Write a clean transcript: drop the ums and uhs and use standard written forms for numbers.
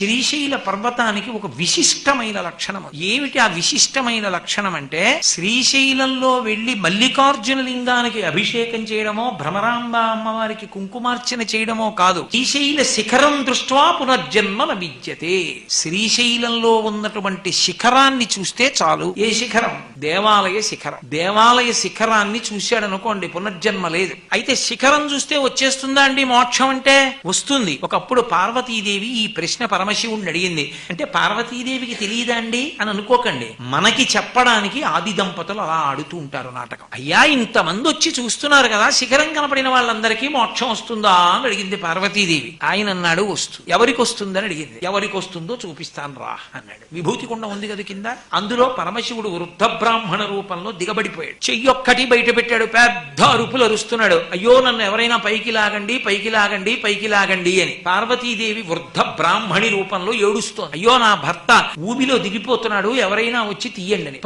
శ్రీశైల పర్వతానికి ఒక విశిష్టమైన లక్షణం. ఏమిటి ఆ విశిష్టమైన లక్షణం అంటే, శ్రీశైలంలో వెళ్లి మల్లికార్జున లింగానికి అభిషేకం చేయడమో, భ్రమరాంబ అమ్మవారికి కుంకుమార్చన చేయడమో కాదు. శ్రీశైల శిఖరం దృష్ట్వా పునర్జన్మ న విద్యతే. శ్రీశైలంలో ఉన్నటువంటి శిఖరాన్ని చూస్తే చాలు. ఏ శిఖరం? దేవాలయ శిఖరం. దేవాలయ శిఖరాన్ని చూశాడనుకోండి, పునర్జన్మ లేదు. అయితే శిఖరం చూస్తే వచ్చేస్తుందా అండి మోక్షం అంటే? వస్తుంది. ఒకప్పుడు పార్వతీదేవి ఈ ప్రశ్న పరమశివుణ్ణి అడిగింది. అంటే పార్వతీదేవికి తెలియదా అండి అని అనుకోకండి. మనకి చెప్పడానికి ఆది దంపతులు అలా ఆడుతూ ఉంటారు నాటకం. అయ్యా, ఇంతమంది వచ్చి చూస్తున్నారు కదా, శిఖరం కనపడిన వాళ్ళందరికీ మోక్షం వస్తుందా అని అడిగింది పార్వతీదేవి. ఆయన అన్నాడు, వస్తుంది. ఎవరికి వస్తుందని అడిగింది. ఎవరికి వస్తుందో చూపిస్తాను రా అన్నాడు. విభూతి కుండ ఉంది కదా కింద, అందులో పరమశివుడు వృద్ధ బ్రాహ్మణ రూపంలో దిగబడిపోయాడు. చెయ్యొక్కటి బయట పెట్టాడు, పెద్ద అరుపులు అరుస్తున్నాడు. అయ్యో, నన్ను ఎవరైనా పైకి లాగండి, పైకి లాగండి, పైకి లాగండి అని. పార్వతీదేవి వృద్ధ బ్రాహ్మణి రూపంలో ఏడుస్తోంది. అయ్యో, నా భర్త ఊబిలో దిగిపోతున్నాడు, ఎవరైనా వచ్చి తీయండి అని.